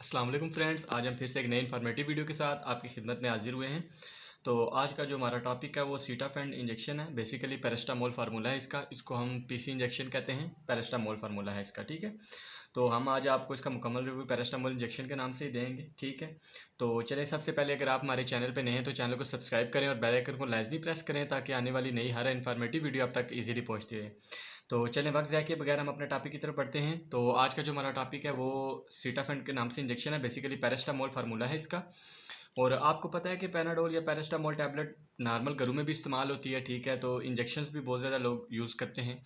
अस्सलाम वालेकुम फ्रेंड्स, आज हम फिर से एक नई इन्फॉर्मेटिव वीडियो के साथ आपकी खिदमत में हाजिर हुए हैं। तो आज का जो हमारा टॉपिक है वो सीटाफेंड इंजेक्शन है। बेसिकली पैरास्टामोल फार्मूला है इसको हम पीसी इंजेक्शन कहते हैं। पैरास्टामोल फार्मूला है इसका, ठीक है। तो हम आज आपको इसका मुकम्मल रिव्यू पैरास्टामोल इंजेक्शन के नाम से ही देंगे, ठीक है। तो चलिए, सबसे पहले अगर आप हमारे चैनल पर नए हैं तो चैनल को सब्सक्राइब करें और बेल आइकन को लाजमी प्रेस करें ताकि आने वाली नई हर इन्फॉर्मेटिव वीडियो आप तक ईजिली पहुँचती रहे। तो चलें, वक्त ज़ाया किए बगैर हम अपने टॉपिक की तरफ बढ़ते हैं। तो आज का जो हमारा टॉपिक है वो सीटाफेंड के नाम से इंजेक्शन है। बेसिकली पैरास्टामोल फार्मूला है इसका। और आपको पता है कि पैनाडोल या पैरास्टामोल टैबलेट नॉर्मल घरों में भी इस्तेमाल होती है, ठीक है। तो इंजेक्शंस भी बहुत ज़्यादा लोग यूज़ करते हैं,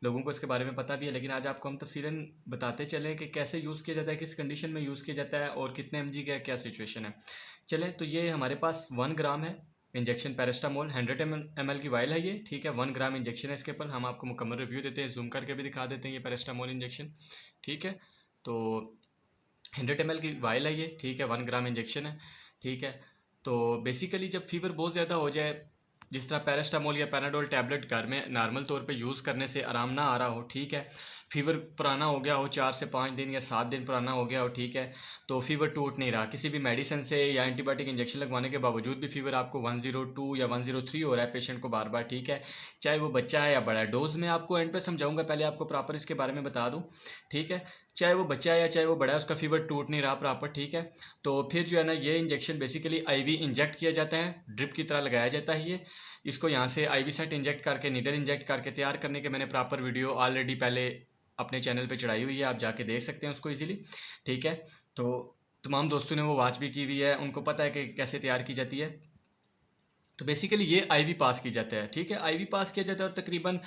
लोगों को इसके बारे में पता भी है। लेकिन आज आपको हम तफसीलन बताते चलें कि कैसे यूज़ किया जाता है, किस कंडीशन में यूज़ किया जाता है और कितने mg का क्या सिचुएशन है। चलें, तो ये हमारे पास 1 ग्राम है इंजेक्शन पैरास्टामोल। 100 ml की वाइल है ये, ठीक है। 1 ग्राम इंजेक्शन है इसके ऊपर। हम आपको मुकम्मल रिव्यू देते हैं, जूम करके भी दिखा देते हैं ये पैरास्टामोल इंजेक्शन, ठीक है। तो 100 ml की वाइल है ये, ठीक है। 1 ग्राम इंजेक्शन है, ठीक है। तो बेसिकली जब फीवर बहुत ज़्यादा हो जाए, जिस तरह पैरास्टामोल या पैनाडोल टैबलेट घर में नॉर्मल तौर पे यूज़ करने से आराम ना आ रहा हो, ठीक है। फीवर पुराना हो गया हो, 4 से 5 दिन या 7 दिन पुराना हो गया हो, ठीक है। तो फीवर टूट नहीं रहा, किसी भी मेडिसिन से या एंटीबायोटिक इंजेक्शन लगवाने के बावजूद भी फीवर आपको 102 या 103 हो रहा है पेशेंट को बार बार, ठीक है। चाहे वो बच्चा है या बड़ा है। डोज में आपको एंड पे समझाऊंगा, पहले आपको प्रॉपर इसके बारे में बता दूँ, ठीक है। चाहे वो बच्चा है या चाहे वो बड़ा है, उसका फीवर टूट नहीं रहा प्रॉपर, ठीक है। तो फिर जो है ना, ये इंजेक्शन बेसिकली आईवी इंजेक्ट किया जाता है, ड्रिप की तरह लगाया जाता है। ये इसको यहाँ से आईवी सेट इंजेक्ट करके, नीडल इंजेक्ट करके तैयार करने के मैंने प्रॉपर वीडियो ऑलरेडी पहले अपने चैनल पे चढ़ाई हुई है, आप जाके देख सकते हैं उसको इजीली, ठीक है। तो तमाम दोस्तों ने वो वॉच भी की हुई है, उनको पता है कि कैसे तैयार की जाती है। तो बेसिकली ये आईवी पास की जाता है, ठीक है। आईवी पास किया जाता है और तकरीबन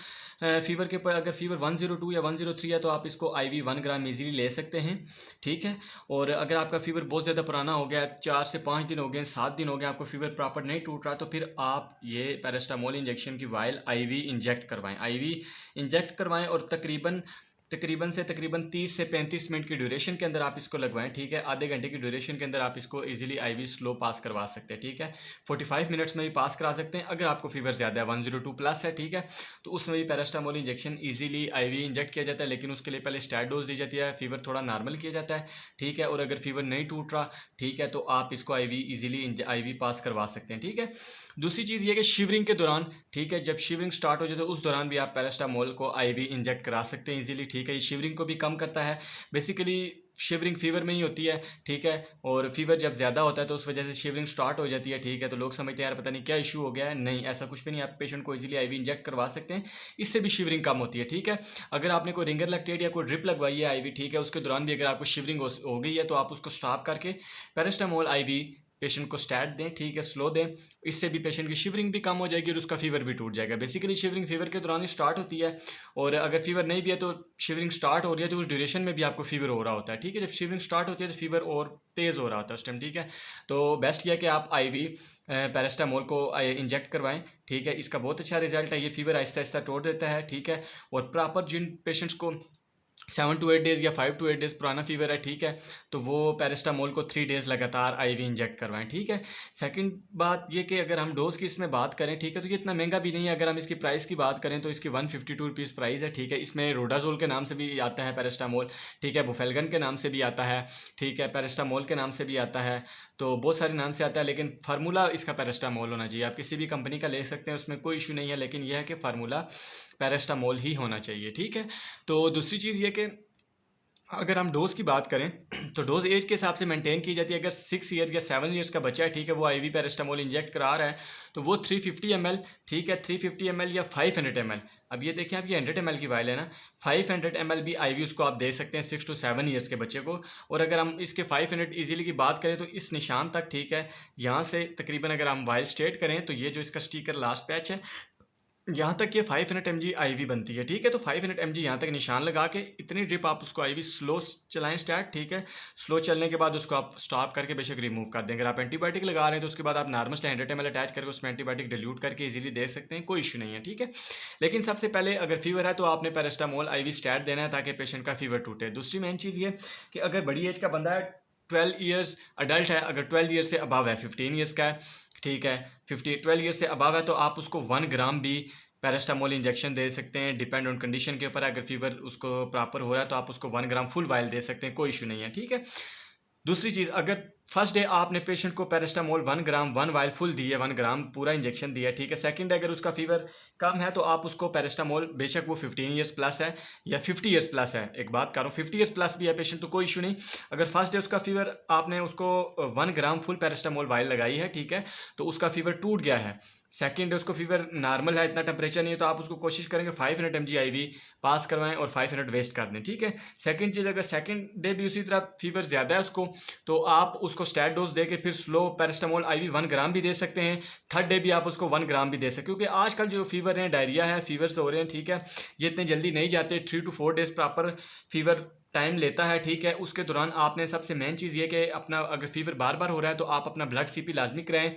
फीवर के ऊपर, अगर फीवर 102 या 103 है तो आप इसको आईवी 1 ग्राम इजीली ले सकते हैं, ठीक है। और अगर आपका फीवर बहुत ज़्यादा पुराना हो गया, 4 से 5 दिन हो गए, 7 दिन हो गए, आपको फीवर प्रॉपर नहीं टूट रहा, तो फिर आप ये पैरास्टामोल इंजेक्शन की वाइल आईवी इंजेक्ट करवाएं। आईवी इंजेक्ट करवाएं और तकरीबन तकरीबन 30 से 35 मिनट की ड्यूरेशन के अंदर आप इसको लगवाएं, ठीक है। आधे घंटे की ड्यूरेशन के अंदर आप इसको इजीली आईवी स्लो पास करवा सकते हैं, ठीक है। 45 मिनट्स में भी पास करा सकते हैं। अगर आपको फीवर ज़्यादा है, 102 प्लस है, ठीक है, तो उसमें भी paracetamol injection easily IV inject किया जाता है। लेकिन उसके लिए पहले स्टैट डोज दी जाती है, फीवर थोड़ा नॉर्मल किया जाता है, ठीक है। और अगर फीवर नहीं टूट रहा, ठीक है, तो आप इसको आईवी इजीली आईवी पास करवा सकते हैं, ठीक है। दूसरी चीज़ ये कि शिवरिंग के दौरान, ठीक है, जब शिवरिंग स्टार्ट हो जाए तो उस दौरान भी आप पैरास्टामोल को आईवी इंजेक्ट करा सकते हैं इजीली, ठीक है। ये शिवरिंग को भी कम करता है। बेसिकली शिवरिंग फीवर में ही होती है, ठीक है। और फीवर जब ज़्यादा होता है तो उस वजह से शिवरिंग स्टार्ट हो जाती है, ठीक है। तो लोग समझते हैं यार पता नहीं क्या इशू हो गया है। नहीं, ऐसा कुछ भी नहीं, आप पेशेंट को इजीली आईवी इंजेक्ट करवा सकते हैं, इससे भी शिवरिंग कम होती है, ठीक है। अगर आपने कोई रिंगर लैक्टेट या कोई ड्रिप लगवाई है आईवी, ठीक है, उसके दौरान भी अगर आपको शिवरिंग हो गई है तो आप उसको स्टॉप करके पैरास्टामोल आईवी पेशेंट को स्टैट दें, ठीक है, स्लो दें। इससे भी पेशेंट की शिवरिंग भी कम हो जाएगी और उसका फीवर भी टूट जाएगा। बेसिकली शिवरिंग फीवर के दौरान ही स्टार्ट होती है, और अगर फीवर नहीं भी है तो शिवरिंग स्टार्ट हो रही है तो उस ड्यूरेशन में भी आपको फीवर हो रहा होता है, ठीक है। जब शिवरिंग स्टार्ट होती है तो फीवर और तेज़ हो रहा होता है उस टाइम, ठीक है। तो बेस्ट यह कि आप आईवी पैरास्टामोल को इंजेक्ट करवाएं, ठीक है। इसका बहुत अच्छा रिजल्ट है, ये फीवर आहिस्ता आहिस्ता तोड़ देता है, ठीक है। और प्रॉपर जिन पेशेंट्स को 7 to 8 डेज़ या 5 to 8 डेज़ पुराना फीवर है, ठीक है, तो वो पैरास्टामोल को 3 डेज़ लगातार आईवी इंजेक्ट करवाएं, ठीक है। सेकंड बात ये कि अगर हम डोज़ की इसमें बात करें, ठीक है, तो ये इतना महंगा भी नहीं है। अगर हम इसकी प्राइस की बात करें तो इसकी 152 रुपीज़ प्राइस है, ठीक है। इसमें रोडाजोल के नाम से भी आता है पैरास्टामोल, ठीक है, बुफेलगन के नाम से भी आता है, ठीक है, पैरास्टामोल के नाम से भी आता है। तो बहुत सारे नाम से आता है, लेकिन फार्मूला इसका पैरास्टामोल होना चाहिए। आप किसी भी कंपनी का ले सकते हैं, उसमें कोई इशू नहीं है, लेकिन यह है कि फार्मूला पैरास्टामोल ही होना चाहिए, ठीक है। तो दूसरी चीज़ ये कि अगर हम डोज़ की बात करें तो डोज़ एज के हिसाब से मेंटेन की जाती है। अगर 6 ईयर या 7 ईयर्स का बच्चा है, ठीक है, वो आईवी पैरास्टामोल इंजेक्ट करा रहा है, तो वो 350 ml, ठीक है, 350 ml या 500 ml। अब ये देखें, आप ये 100 ml की वाइल है ना, 500 ml भी आईवी उसको आप दे सकते हैं 6 to 7 ईयर्स के बच्चे को। और अगर हम इसके 500 ईजिली की बात करें तो इस निशान तक, ठीक है, यहाँ से तकरीबन अगर हम वाइल स्ट्रेट करें तो ये जो इसका स्टिकर लास्ट पैच है, यहाँ तक ये 500 mg आईवी बनती है, ठीक है। तो 500 mg यहाँ तक निशान लगा के इतनी ड्रिप आप उसको आईवी स्लो चलाएं स्टार्ट, ठीक है। स्लो चलने के बाद उसको आप स्टॉप करके बेशक रिमूव कर दें। अगर आप एंटीबायोटिक लगा रहे हैं तो उसके बाद आप नॉर्मल 100 ml अटैच करके उसमें एंटीबायोटिक डिल्यूट करके इजीली दे सकते हैं, कोई इशू नहीं है, ठीक है। लेकिन सबसे पहले अगर फीवर है तो आपने पैरास्टामोल आईवी स्टैट देना है ताकि पेशेंट का फीवर टूटे। दूसरी मेन चीज़ ये कि अगर बड़ी एज का बंदा है, 12 ईयर्स अडल्ट है, अगर 12 ईयर से अबव है, 15 ईयर्स का है, ठीक है, 12 ईयर से अबव है, तो आप उसको 1 ग्राम भी पैरास्टामोल इंजेक्शन दे सकते हैं, डिपेंड ऑन कंडीशन के ऊपर। अगर फीवर उसको प्रॉपर हो रहा है तो आप उसको 1 ग्राम फुल वाइल दे सकते हैं, कोई इशू नहीं है, ठीक है। दूसरी चीज़, अगर फर्स्ट डे आपने पेशेंट को पैरास्टामोल 1 ग्राम 1 वाइल फुल दी है, 1 ग्राम पूरा इंजेक्शन दिया है, ठीक है। सेकंड डे अगर उसका फीवर कम है तो आप उसको पैरास्टामोल, बेशक वो 15 ईयर्स प्लस है या 50 ईयर्स प्लस है, एक बात कर रहा हूँ 50 ईयर्स प्लस भी है पेशेंट तो कोई इशू नहीं। अगर फर्स्ट डे उसका फीवर आपने उसको 1 ग्राम फुल पैरास्टामोल वाइल लगाई है, ठीक है, तो उसका फीवर टूट गया है, सेकंड डे उसको फीवर नॉर्मल है, इतना टेम्परेचर नहीं है, तो आप उसको कोशिश करेंगे 500 mg IV पास करवाएं और 500 वेस्ट कर दें, ठीक है। सेकंड चीज़, अगर सेकंड डे भी उसी तरह फीवर ज़्यादा है उसको, तो आप उसको स्टैट डोज दे के फिर स्लो पैरास्टामोल IV 1 ग्राम भी दे सकते हैं। थर्ड डे भी आप उसको 1 ग्राम भी दे सकते हैं, क्योंकि आजकल जो फीवर है, डायरिया है, फीवर्स हो रहे हैं, ठीक है, ये इतने जल्दी नहीं जाते, 3 to 4 days proper fever time लेता है, ठीक है। उसके दौरान आपने सबसे मेन चीज़ ये कि अपना, अगर फीवर बार बार हो रहा है तो आप अपना ब्लड CP लाजमी कराएं,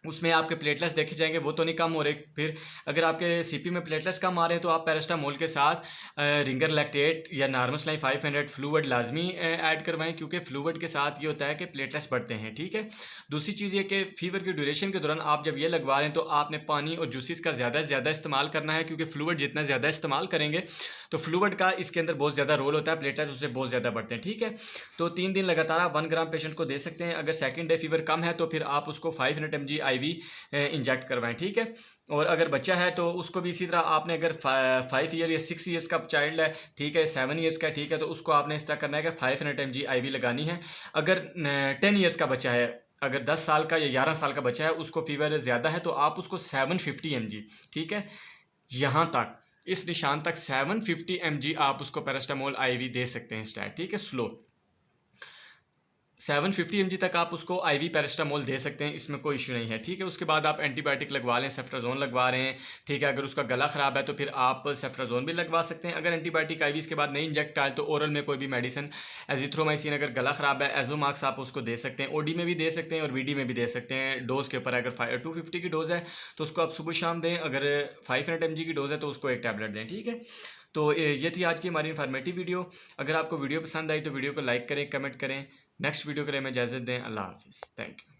उसमें आपके प्लेटलेट्स देखे जाएंगे, वो तो नहीं कम हो रहे। फिर अगर आपके CP में प्लेटलेट्स कम आ रहे हैं तो आप पैरास्टामोल के साथ रिंगर लैक्टेट या नॉर्मल सलाइन 500 फ्लूइड लाजमी ऐड करवाएं, क्योंकि फ्लूइड के साथ ये होता है कि प्लेटलेट्स बढ़ते हैं, ठीक है। दूसरी चीज़ ये कि फीवर की ड्यूरेशन के दौरान आप जब ये लगवा रहे हैं तो आपने पानी और जूसेस का ज़्यादा से ज़्यादा इस्तेमाल करना है, क्योंकि फ्लूइड जितना ज़्यादा इस्तेमाल करेंगे तो फ्लूइड का इसके अंदर बहुत ज़्यादा रोल होता है, प्लेटलेट्स उससे बहुत ज़्यादा बढ़ते हैं, ठीक है। तो 3 दिन लगातार आप 1 ग्राम पेशेंट को दे सकते हैं। अगर सेकेंड डे फीवर कम है तो फिर आप उसको 500 mg IV इंजेक्ट करवाएं, ठीक है। और अगर बच्चा है तो उसको भी इसी तरह आपने, अगर 5 ईयर या 6 ईयर्स का चाइल्ड है, ठीक है, 7 ईयर्स का, ठीक है, तो उसको आपने इस तरह करना है कि 500 mg IV लगानी है। अगर 10 ईयर्स का बच्चा है, अगर 10 साल का या 11 साल का बच्चा है, उसको फीवर ज़्यादा है, तो आप उसको 750 mg, ठीक है, यहाँ तक, इस निशान तक 750 mg आप उसको पैरास्टामोल IV दे सकते हैं स्टैट, ठीक है, स्लो 750 mg तक आप उसको IV पैरास्टामोल दे सकते हैं, इसमें कोई इशू नहीं है, ठीक है। उसके बाद आप एंटीबायोटिक लगवा लें, सेफ्ट्राजोन लगवा रहे हैं, ठीक है। अगर उसका गला ख़राब है तो फिर आप सेफ्ट्राजोन भी लगवा सकते हैं। अगर एंटीबायोटिक IV इसके बाद नहीं इंजेक्ट आए तो ओरल में कोई भी मेडिसिन, एजिथ्रोमाइसिन, अगर गला ख़राब है एजोमाक्स आप उसको दे सकते हैं, OD में भी दे सकते हैं और BD में भी दे सकते हैं, डोज़ के ऊपर। अगर 250 की डोज़ है तो उसको आप सुबह शाम दें, अगर 500 mg की डोज़ है तो उसको 1 टैबलेट दें, ठीक है। तो ये थी आज की हमारी इन्फॉर्मेटिव वीडियो। अगर आपको वीडियो पसंद आई तो वीडियो को लाइक करें, कमेंट करें। नेक्स्ट वीडियो के लिए हमें इजाज़त दें। अल्लाह हाफिज़, थैंक यू।